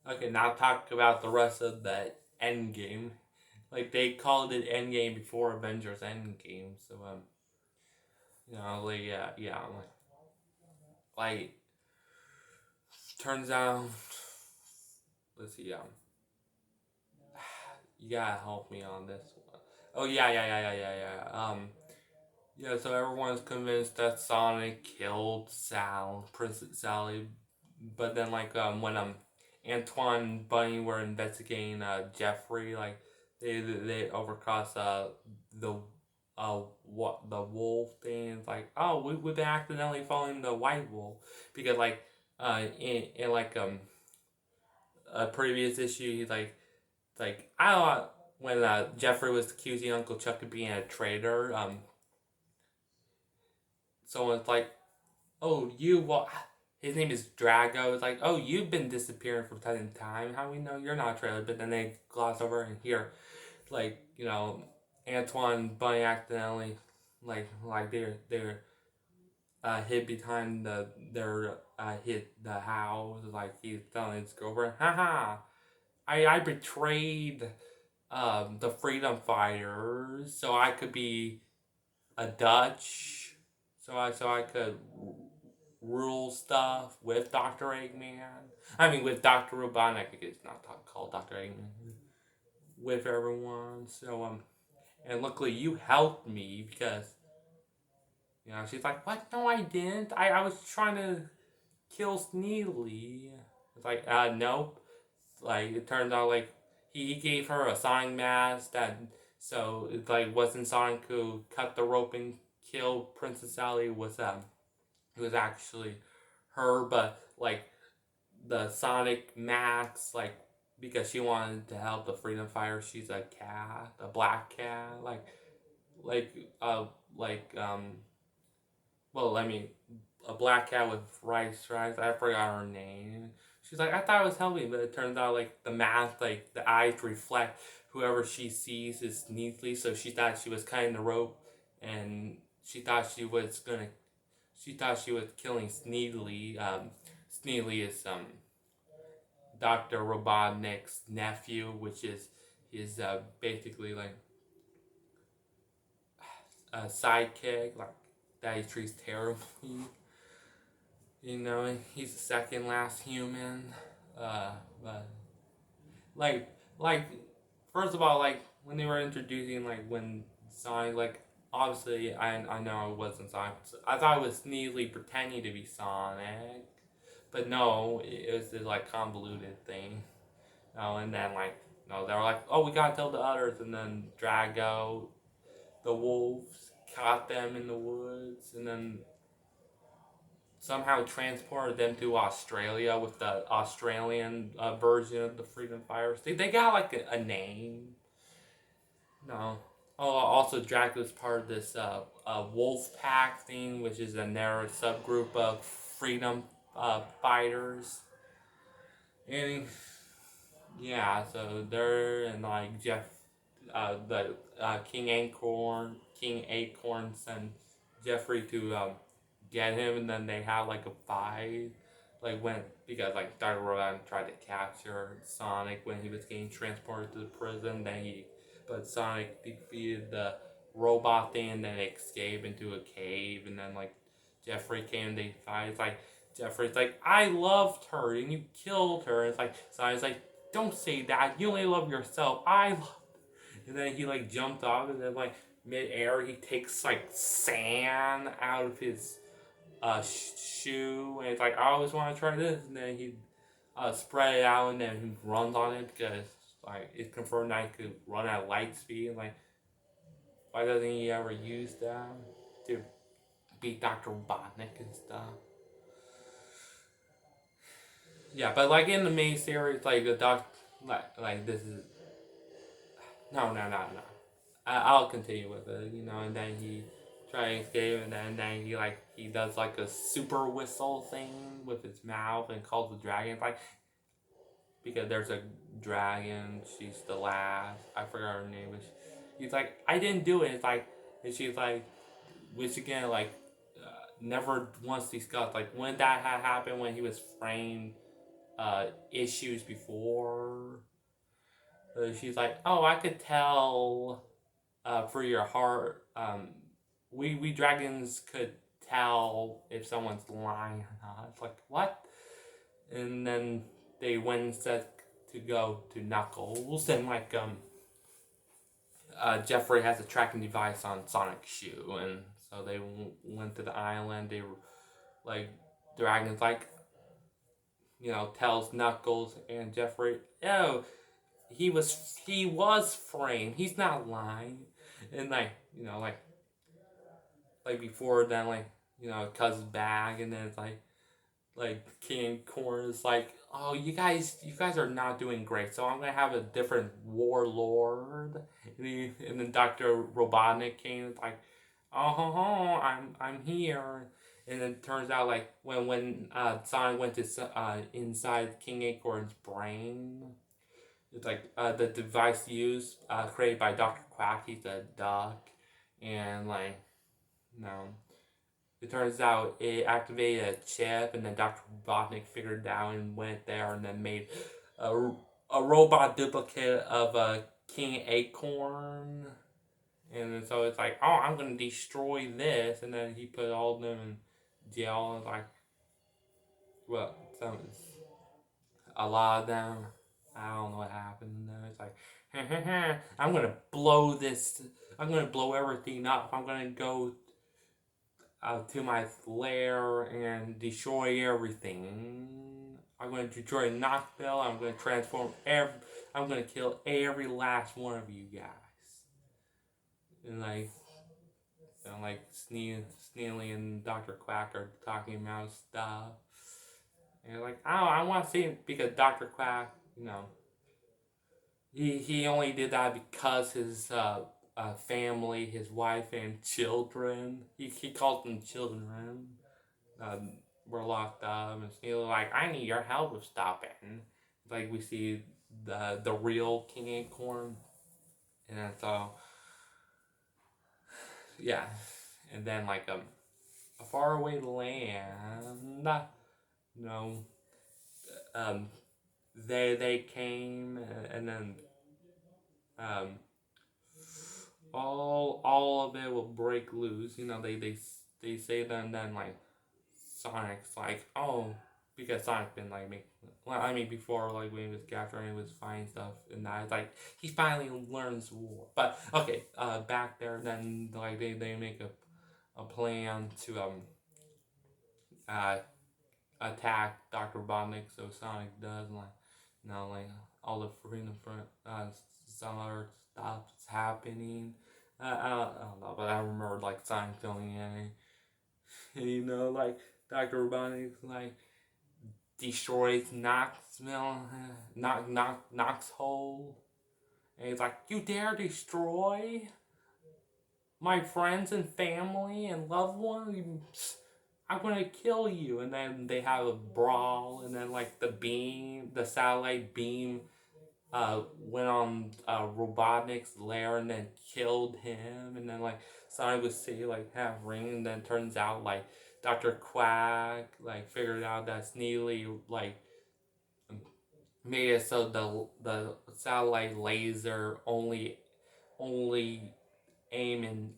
Okay, now talk about the rest of the Endgame. Like they called it Endgame before Avengers Endgame, so like yeah, like turns out, let's see, you gotta help me on this one. Oh yeah. So everyone's convinced that Sonic killed Princess Sally, but then when Antoine and Bunny were investigating Jeffrey, like they overcross the what the wolf thing. It's like, oh, we've been accidentally following the white wolf because in a previous issue, he's like I don't know, when Jeffrey was accusing Uncle Chuck of being a traitor. Someone's like, oh, you what? His name is Drago. It's like, oh, you've been disappearing from time to time. How we know you're not a traitor? But then they gloss over and here, Antoine Bunny accidentally, they're hid behind their hit the house. Like he's telling his girlfriend, haha, I betrayed the freedom fighters so I could be a Dutch, so I could rule stuff with Doctor Eggman. I mean, with Doctor Robotnik. It's not called Doctor Eggman. With everyone. And luckily you helped me because she's like, what? No, I didn't. I was trying to kill Sneely. It's like, nope. Like it turns out he gave her a sonic mask that so it wasn't Sonic who cut the rope and killed Princess Sally. It was actually her, but the Sonic mask because she wanted to help the freedom fighter. She's a cat, a black cat, like uh like well, I mean, a black cat with rice stripes. I forgot her name. She's like, I thought it was helping, but it turns out the mask, the eyes reflect whoever she sees is neatly. So she thought she was cutting the rope, and she thought she was gonna. She thought she was killing Sneedly. Sneedly is Doctor Robotnik's nephew, which is basically a sidekick, that he treats terribly. He's the second last human. Uh, but like, like, first of all, when they were introducing, when Sonic, obviously, I know it wasn't Sonic. I thought it was Neely pretending to be Sonic, but no, it was this convoluted thing. And then no, they were like, oh, we gotta tell the others, and then Drago, the wolves, caught them in the woods, and then somehow transported them to Australia with the Australian version of the Freedom Fighters. They got a name. No. Oh, also Dracula's part of this wolf pack thing, which is a narrow subgroup of freedom fighters. And yeah, so they're and Jeff, the King Acorn sent Jeffrey to get him, and then they had a fight. When because Dr. Rodan tried to capture Sonic when he was getting transported to the prison, but Sonic defeated the robot thing and then escaped into a cave, and then Jeffrey came, they fight. It's Jeffrey's I loved her and you killed her. It's Sonic's don't say that. You only love yourself. I love. And then he jumped off, and then mid-air he takes sand out of his shoe, and it's I always want to try this, and then he spread it out, and then he runs on it because it's confirmed that he could run at light speed. And why doesn't he ever use that to beat Dr. Robotnik and stuff? Yeah, but in the main series, the doc, this is no. I'll continue with it, and then he tries to escape, and then he does a super whistle thing with his mouth and calls the dragon because there's a dragon. She's the last. I forgot her name. But he's I didn't do it. And she's which again never once discussed when that had happened when he was framed issues before. She's like, oh, I could tell for your heart. We dragons could tell if someone's lying or not. It's like, what? And then they went and said to go to Knuckles, and like Jeffrey has a tracking device on Sonic's shoe, and so they went to the island. They were like, Dragon's like, tells Knuckles and Jeffrey, oh, he was framed. He's not lying, and like like before then, it comes back, and then it's like King Corn is like, oh, you guys are not doing great, so I'm gonna have a different warlord. And then Dr. Robotnik came, it's like, oh ho ho, I'm here. And then it turns out like when Sonic went to inside King Acorn's brain, it's like the device used created by Dr. Quack. He's a duck, and like no. It turns out it activated a chip, and then Dr. Robotnik figured it out and went there and then made a, a robot duplicate of King Acorn. And then so it's like, oh, I'm going to destroy this. And then he put all of them in jail. And like, well, a lot of them, I don't know what happened. And then it's like, I'm going to blow this. I'm going to blow everything up. I'm going to go to my lair and destroy everything. I'm going to destroy Knoxville. I'm going to transform I'm going to kill every last one of you guys. And like Sneely and Dr. Quack are talking about stuff. And you're like, oh, I want to see it because Dr. Quack, he only did that because his family, his wife and children. He called them children. Were locked up, and Snealy like, I need your help with stopping. Like we see the real King Acorn, and then so yeah, and then like a faraway land, you know, um, they came, and then um all of it will break loose. They say that, and then like Sonic's like, oh, because Sonic's been like making. Well, I mean, before like when he was capturing, he was finding stuff, and now it's like he finally learns war. But okay, back there, then like they make a plan to uh attack Dr. Robotnik, so Sonic does like all the freedom front some other stuff is happening. I don't know, but I remember like Sonic filming it. Like Dr. Robotnik like destroys Knoxville, Knoxhole, and he's like, "You dare destroy my friends and family and loved ones? I'm gonna kill you!" And then they have a brawl, and then like the satellite beam, went on Robotnik's lair and then killed him, and then like Sonic would say like half ring, and then turns out like Dr. Quack like figured out that Sneely like made it so the satellite laser only aim and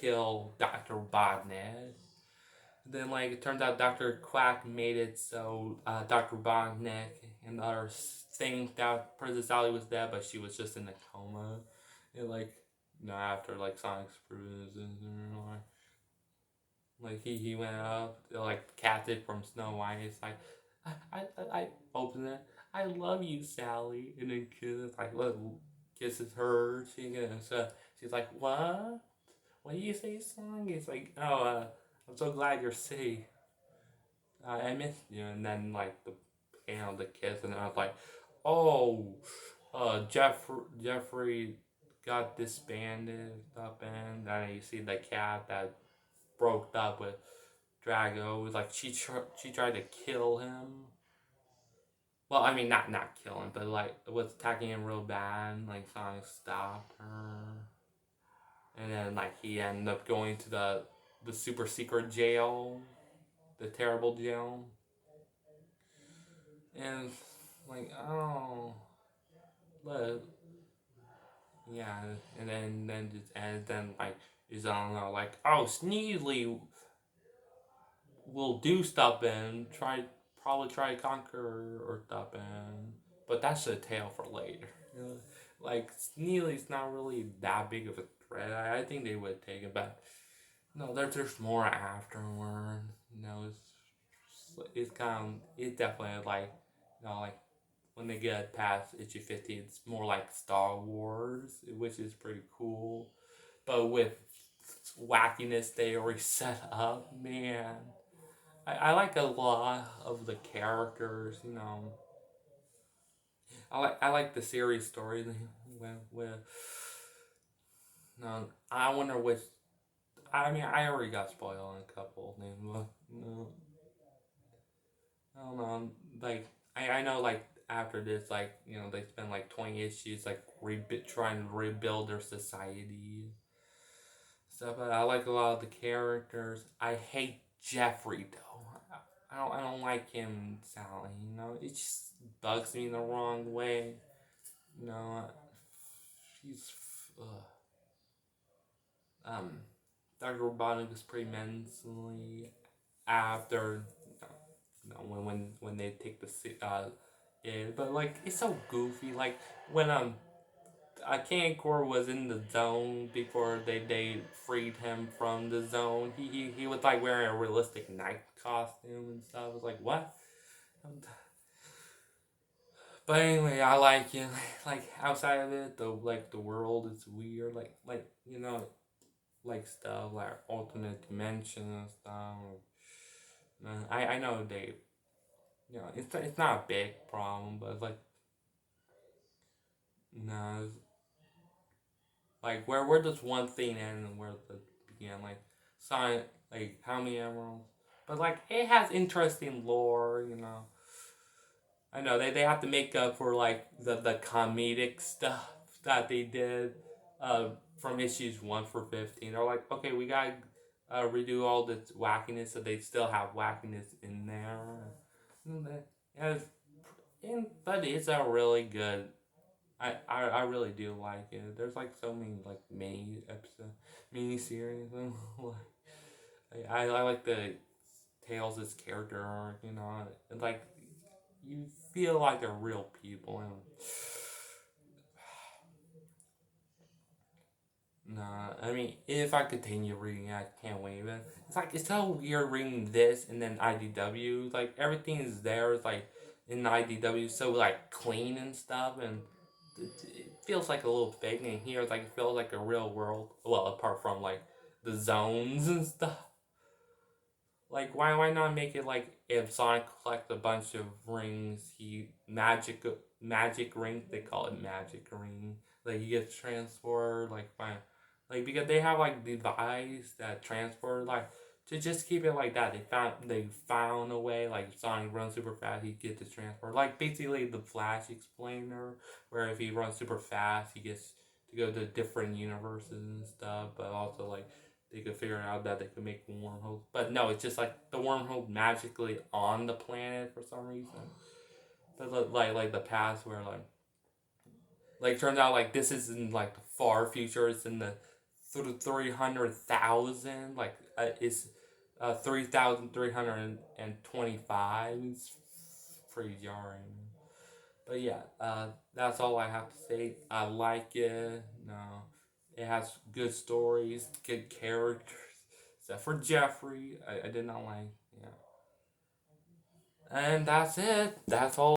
kill Dr. Robotnik. Then like it turns out Dr. Quack made it so Dr. Robotnik and other things that Princess Sally was dead, but she was just in a coma. And like after like Sonic's bruises, like he went up like captive from Snow White. It's like I open it. I love you, Sally, and then kisses her. She's like, what? What do you say, Sonic? It's like, oh, I'm so glad you're safe. I missed you. And then like the kiss, and I was like, oh, Jeffrey got disbanded up, and then you see the cat that broke up with Drago. It was like she tried to kill him. Well, I mean, not kill him, but like was attacking him real bad. Like Sonic stopped her, and then like he ended up going to the super secret jail, the terrible jail. and like, oh, look, yeah, and then just and then like is I don't know, like, oh, Sneely will do stuff and probably try to conquer or stuff, and but that's a tale for later. You know? Like, Sneely's not really that big of a threat. I think they would take it, but no, there's more afterward. You know, it's kind of it's definitely like, like when they get past issue 50, it's more like Star Wars, which is pretty cool. But with wackiness they already set up, man. I like a lot of the characters, I like the series story with no, I wonder which. I mean, I already got spoiled on a couple of names, but no, I don't know. Like, I know, like, after this, like, they spend like 20 issues, like, trying to rebuild their society stuff. But I like a lot of the characters. I hate Jeffrey though. I don't like him, Sally. It just bugs me in the wrong way. You know, he's um. Dr. Robotnik is pretty mentally after when they take in, but like it's so goofy. Like when Kankor was in the zone before they freed him from the zone. He was like wearing a realistic night costume and stuff. I was like, what? But anyway, I like it. Like outside of it, the world is weird. Like like stuff like alternate dimension and stuff. I know they it's not a big problem, but it's like no, like where does one thing end and where the begin? Like Sonic, like how many emeralds? But like it has interesting lore. I know they have to make up for like the comedic stuff that they did uh from issues 1 for 15. They're like, okay, we gotta redo all the wackiness so they still have wackiness in there. Yeah, but it's a really good. I really do like it. There's like so many like mini series. I like the Tails' character arc. And like you feel like they're real people. And nah, I mean, if I continue reading, I can't wait. But it's like it's so weird reading this and then IDW. Like everything is there. It's like in IDW, so like clean and stuff, and it feels like a little fake. And here, it's like it feels like a real world. Well, apart from like the zones and stuff. Like why not make it like if Sonic collects a bunch of rings, he magic ring, they call it magic ring. Like he gets transported like by like because they have like device that transport like to just keep it like that. They found a way like if Sonic runs super fast, he gets to transport. Like basically the Flash explainer, where if he runs super fast, he gets to go to different universes and stuff. But also like they could figure out that they could make wormholes. But no, it's just like the wormhole magically on the planet for some reason. But like the past where like turns out like this is in like the far future. It's in the 300,000. Like it's 3,325. It's pretty jarring. But yeah, that's all I have to say. I like it. No, it has good stories, good characters. Except for Jeffrey, I did not like. Yeah, and that's it. That's all